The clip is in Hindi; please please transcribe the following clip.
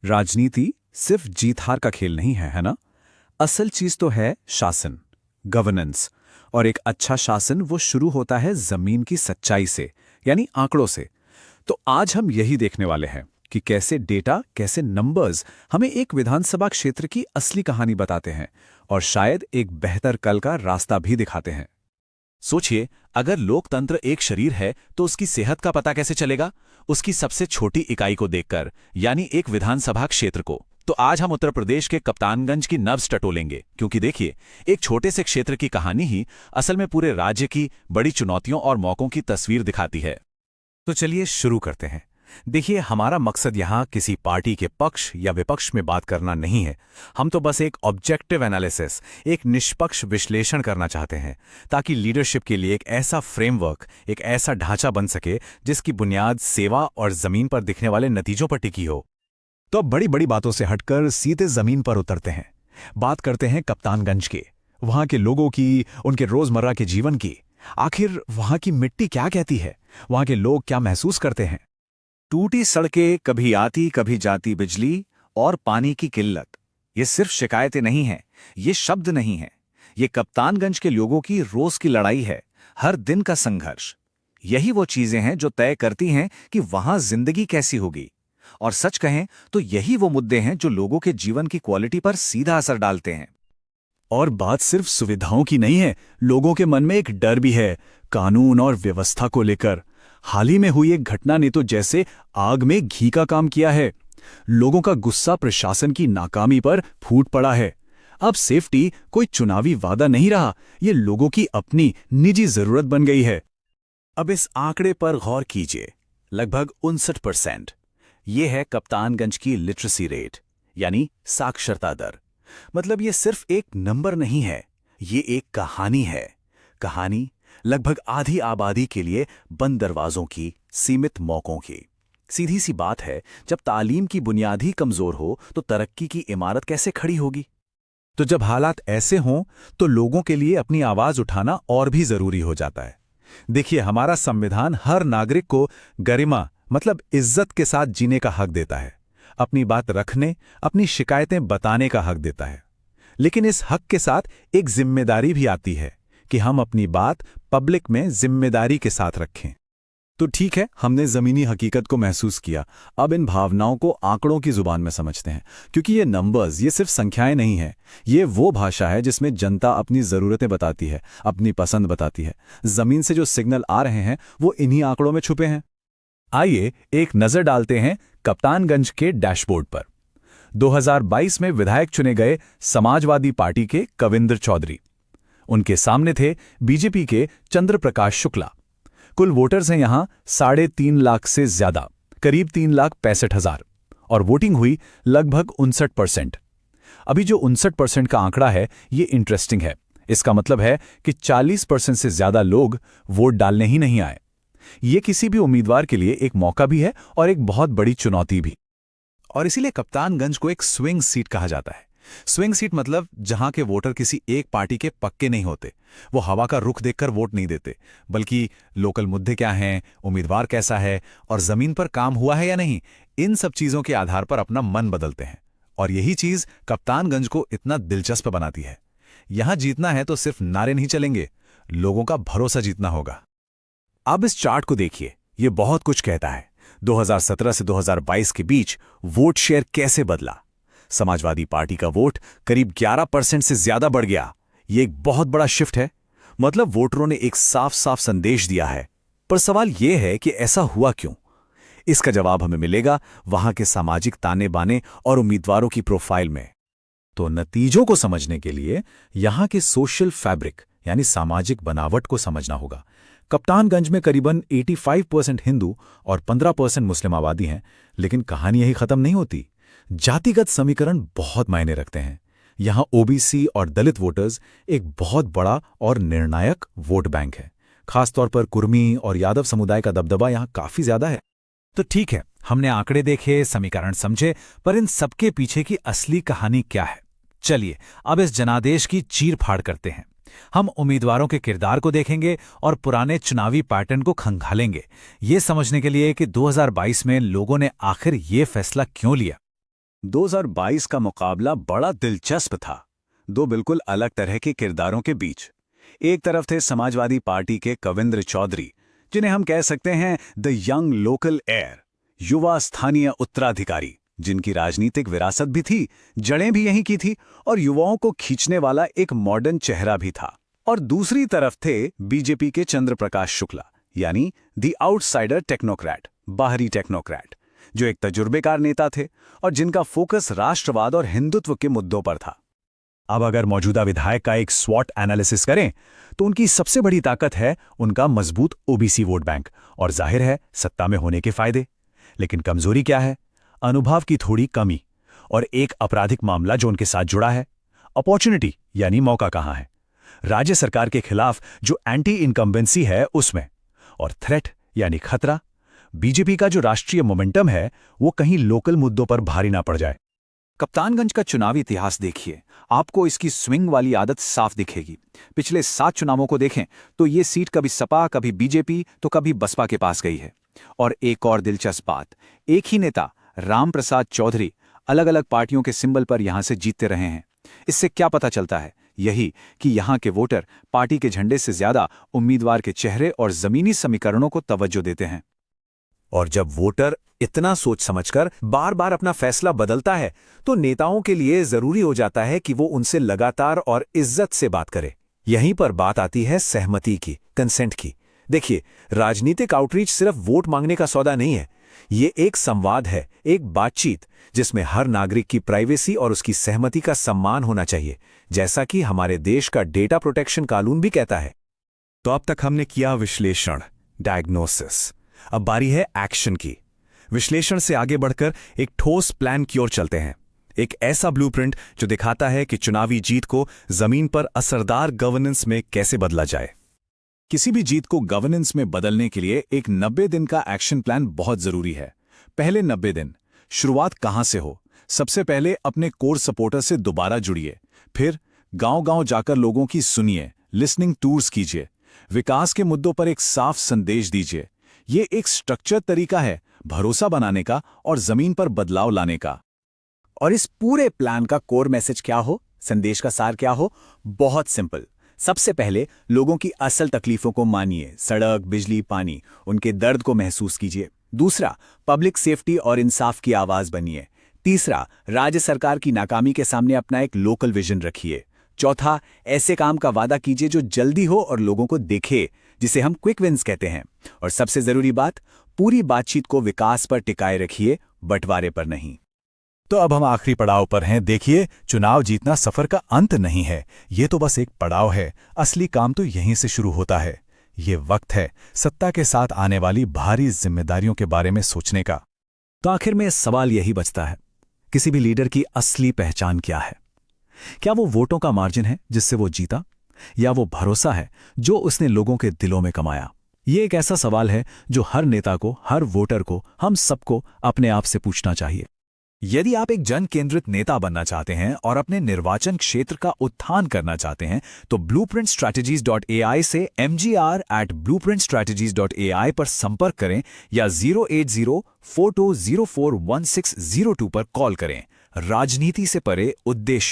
राजनीति सिर्फ जीत हार का खेल नहीं है, है ना? असल चीज तो है शासन, गवर्नेंस। और एक अच्छा शासन वो शुरू होता है जमीन की सच्चाई से, यानी आंकड़ों से। तो आज हम यही देखने वाले हैं कि कैसे डेटा, कैसे नंबर्स हमें एक विधानसभा क्षेत्र की असली कहानी बताते हैं और शायद एक बेहतर कल का रास्ता भी दिखाते हैं। सोचिए, अगर लोकतंत्र एक शरीर है तो उसकी सेहत का पता कैसे चलेगा? उसकी सबसे छोटी इकाई को देखकर, यानी एक विधानसभा क्षेत्र को। तो आज हम उत्तर प्रदेश के कप्तानगंज की नब्ज टटोलेंगे, क्योंकि देखिए, एक छोटे से क्षेत्र की कहानी ही असल में पूरे राज्य की बड़ी चुनौतियों और मौकों की तस्वीर दिखाती है। तो चलिए शुरू करते हैं। देखिए, हमारा मकसद यहाँ किसी पार्टी के पक्ष या विपक्ष में बात करना नहीं है। हम तो बस एक ऑब्जेक्टिव एनालिसिस, एक निष्पक्ष विश्लेषण करना चाहते हैं, ताकि लीडरशिप के लिए एक ऐसा फ्रेमवर्क, एक ऐसा ढांचा बन सके जिसकी बुनियाद सेवा और जमीन पर दिखने वाले नतीजों पर टिकी हो। तो अब बड़ी बड़ी बातों से हटकर सीधे जमीन पर उतरते हैं। बात करते हैं कप्तानगंज की, वहां के लोगों की, उनके रोजमर्रा के जीवन की। आखिर वहां की मिट्टी क्या कहती है, वहां के लोग क्या महसूस करते हैं? टूटी सड़कें, कभी आती कभी जाती बिजली और पानी की किल्लत, ये सिर्फ शिकायतें नहीं हैं, ये शब्द नहीं हैं। ये कप्तानगंज के लोगों की रोज की लड़ाई है, हर दिन का संघर्ष। यही वो चीजें हैं जो तय करती हैं कि वहां जिंदगी कैसी होगी। और सच कहें तो यही वो मुद्दे हैं जो लोगों के जीवन की क्वालिटी पर सीधा असर डालते हैं। और बात सिर्फ सुविधाओं की नहीं है, लोगों के मन में एक डर भी है, कानून और व्यवस्था को लेकर। हाल ही में हुई एक घटना ने तो जैसे आग में घी का काम किया है। लोगों का गुस्सा प्रशासन की नाकामी पर फूट पड़ा है। अब सेफ्टी कोई चुनावी वादा नहीं रहा, ये लोगों की अपनी निजी जरूरत बन गई है। अब इस आंकड़े पर गौर कीजिए, लगभग 59%। ये है कप्तानगंज की लिटरेसी रेट, यानी साक्षरता दर। मतलब ये सिर्फ एक नंबर नहीं है, ये एक कहानी है। कहानी लगभग आधी आबादी के लिए बंद दरवाजों की, सीमित मौकों की। सीधी सी बात है, जब तालीम की बुनियाद ही कमजोर हो तो तरक्की की इमारत कैसे खड़ी होगी? तो जब हालात ऐसे हों तो लोगों के लिए अपनी आवाज उठाना और भी जरूरी हो जाता है। देखिए, हमारा संविधान हर नागरिक को गरिमा, मतलब इज्जत के साथ जीने का हक देता है, अपनी बात रखने, अपनी शिकायतें बताने का हक देता है। लेकिन इस हक के साथ एक जिम्मेदारी भी आती है कि हम अपनी बात पब्लिक में जिम्मेदारी के साथ रखें। तो ठीक है, हमने जमीनी हकीकत को महसूस किया। अब इन भावनाओं को आंकड़ों की जुबान में समझते हैं, क्योंकि ये नंबर्स, ये सिर्फ संख्याएं नहीं हैं। ये वो भाषा है जिसमें जनता अपनी जरूरतें बताती है, अपनी पसंद बताती है। जमीन से जो सिग्नल आ रहे हैं वो इन्हीं आंकड़ों में छुपे हैं। आइए एक नजर डालते हैं कप्तानगंज के डैशबोर्ड पर। 2022 में विधायक चुने गए समाजवादी पार्टी के कविंद्र चौधरी। उनके सामने थे बीजेपी के चंद्र प्रकाश शुक्ला। कुल वोटर्स हैं यहां 3.5 लाख से ज्यादा, करीब 3,65,000, और वोटिंग हुई लगभग 59%। अभी जो 59% का आंकड़ा है ये इंटरेस्टिंग है। इसका मतलब है कि 40% से ज्यादा लोग वोट डालने ही नहीं आए। ये किसी भी उम्मीदवार के लिए एक मौका भी है और एक बहुत बड़ी चुनौती भी। और इसीलिए कप्तानगंज को एक स्विंग सीट कहा जाता है। स्विंग सीट मतलब जहां के वोटर किसी एक पार्टी के पक्के नहीं होते। वो हवा का रुख देखकर वोट नहीं देते, बल्कि लोकल मुद्दे क्या हैं, उम्मीदवार कैसा है और जमीन पर काम हुआ है या नहीं, इन सब चीजों के आधार पर अपना मन बदलते हैं। और यही चीज कप्तानगंज को इतना दिलचस्प बनाती है। यहां जीतना है तो सिर्फ नारे नहीं चलेंगे, लोगों का भरोसा जीतना होगा। अब इस चार्ट को देखिए, ये बहुत कुछ कहता है। 2017 से 2022 के बीच वोट शेयर कैसे बदला। समाजवादी पार्टी का वोट करीब 11% से ज्यादा बढ़ गया। ये एक बहुत बड़ा शिफ्ट है। मतलब वोटरों ने एक साफ साफ संदेश दिया है। पर सवाल यह है कि ऐसा हुआ क्यों? इसका जवाब हमें मिलेगा वहां के सामाजिक ताने बाने और उम्मीदवारों की प्रोफाइल में। तो नतीजों को समझने के लिए यहां के सोशल फैब्रिक, यानी सामाजिक बनावट को समझना होगा। कप्तानगंज में करीबन 85% हिंदू और 15% मुस्लिम आबादी हैं, लेकिन कहानी यही खत्म नहीं होती। जातिगत समीकरण बहुत मायने रखते हैं। यहां ओबीसी और दलित वोटर्स एक बहुत बड़ा और निर्णायक वोट बैंक है। खासतौर पर कुर्मी और यादव समुदाय का दबदबा यहां काफी ज्यादा है। तो ठीक है, हमने आंकड़े देखे, समीकरण समझे, पर इन सबके पीछे की असली कहानी क्या है? चलिए अब इस जनादेश की चीर-फाड़ करते हैं। हम उम्मीदवारों के किरदार को देखेंगे और पुराने चुनावी पैटर्न को खंगालेंगे, ये समझने के लिए कि 2022 में लोगों ने आखिर ये फैसला क्यों लिया। 2022 का मुकाबला बड़ा दिलचस्प था। दो बिल्कुल अलग तरह के किरदारों के बीच। एक तरफ थे समाजवादी पार्टी के कविंद्र चौधरी, जिन्हें हम कह सकते हैं द यंग लोकल एयर, युवा स्थानीय उत्तराधिकारी, जिनकी राजनीतिक विरासत भी थी, जड़ें भी यहीं की थी और युवाओं को खींचने वाला एक मॉडर्न चेहरा भी था। और दूसरी तरफ थे बीजेपी के चंद्र प्रकाश शुक्ला, यानी द आउटसाइडर टेक्नोक्रेट, बाहरी टेक्नोक्रेट, जो एक तजुर्बेकार नेता थे और जिनका फोकस राष्ट्रवाद और हिंदुत्व के मुद्दों पर था। अब अगर मौजूदा विधायक का एक स्वॉट एनालिसिस करें तो उनकी सबसे बड़ी ताकत है उनका मजबूत ओबीसी वोट बैंक और जाहिर है सत्ता में होने के फायदे। लेकिन कमजोरी क्या है? अनुभव की थोड़ी कमी और एक आपराधिक मामला जो उनके साथ जुड़ा है। अपॉर्चुनिटी यानी मौका कहां है? राज्य सरकार के खिलाफ जो एंटी इनकम्बेंसी है उसमें। और थ्रेट यानी खतरा, बीजेपी का जो राष्ट्रीय मोमेंटम है वो कहीं लोकल मुद्दों पर भारी ना पड़ जाए। कप्तानगंज का चुनावी इतिहास देखिए, आपको इसकी स्विंग वाली आदत साफ दिखेगी। पिछले 7 चुनावों को देखें तो ये सीट कभी सपा, कभी बीजेपी तो कभी बसपा के पास गई है। और एक और दिलचस्प बात, एक ही नेता राम प्रसाद चौधरी अलग अलग पार्टियों के सिंबल पर यहां से जीतते रहे हैं। इससे क्या पता चलता है? यही कि यहां के वोटर पार्टी के झंडे से ज्यादा उम्मीदवार के चेहरे और जमीनी समीकरणों को तवज्जो देते हैं। और जब वोटर इतना सोच समझकर बार बार अपना फैसला बदलता है तो नेताओं के लिए जरूरी हो जाता है कि वो उनसे लगातार और इज्जत से बात करे। यहीं पर बात आती है सहमति की, कंसेंट की। देखिए, राजनीतिक आउटरीच सिर्फ वोट मांगने का सौदा नहीं है। ये एक संवाद है, एक बातचीत जिसमें हर नागरिक की प्राइवेसी और उसकी सहमति का सम्मान होना चाहिए, जैसा कि हमारे देश का डेटा प्रोटेक्शन कानून भी कहता है। तो अब तक हमने किया विश्लेषण, डायग्नोसिस। अब बारी है एक्शन की। विश्लेषण से आगे बढ़कर एक ठोस प्लान की ओर चलते हैं। एक ऐसा ब्लूप्रिंट जो दिखाता है कि चुनावी जीत को जमीन पर असरदार गवर्नेंस में कैसे बदला जाए। किसी भी जीत को गवर्नेंस में बदलने के लिए एक 90 दिन का एक्शन प्लान बहुत जरूरी है। पहले 90 दिन, शुरुआत कहां से हो? सबसे पहले अपने कोर सपोर्टर से दोबारा जुड़िए। फिर गांव-गांव जाकर लोगों की सुनिए, लिसनिंग टूर्स कीजिए। विकास के मुद्दों पर एक साफ संदेश दीजिए। ये एक स्ट्रक्चर्ड तरीका है भरोसा बनाने का और जमीन पर बदलाव लाने का। और इस पूरे प्लान का कोर मैसेज क्या हो, संदेश का सार क्या हो? बहुत सिंपल। सबसे पहले लोगों की असल तकलीफों को मानिए, सड़क, बिजली, पानी, उनके दर्द को महसूस कीजिए। दूसरा, पब्लिक सेफ्टी और इंसाफ की आवाज बनिए। तीसरा, राज्य सरकार की नाकामी के सामने अपना एक लोकल विजन रखिए। चौथा, ऐसे काम का वादा कीजिए जो जल्दी हो और लोगों को दिखे, जिसे हम क्विक विन्स कहते हैं। और सबसे जरूरी बात, पूरी बातचीत को विकास पर टिकाए रखिए, बंटवारे पर नहीं। तो अब हम आखिरी पड़ाव पर हैं। देखिए, चुनाव जीतना सफर का अंत नहीं है, ये तो बस एक पड़ाव है। असली काम तो यहीं से शुरू होता है। ये वक्त है सत्ता के साथ आने वाली भारी जिम्मेदारियों के बारे में सोचने का। तो आखिर में सवाल यही बचता है, किसी भी लीडर की असली पहचान क्या है? क्या वो वोटों का मार्जिन है जिससे वो जीता, या वो भरोसा है जो उसने लोगों के दिलों में कमाया? ये एक ऐसा सवाल है जो हर नेता को, हर वोटर को, हम सबको अपने आप से पूछना चाहिए। यदि आप एक जन केंद्रित नेता बनना चाहते हैं और अपने निर्वाचन क्षेत्र का उत्थान करना चाहते हैं तो blueprintstrategies.ai से mgr@blueprintstrategies.ai पर संपर्क करें या 08042041602 पर कॉल करें। राजनीति से परे उद्देश्य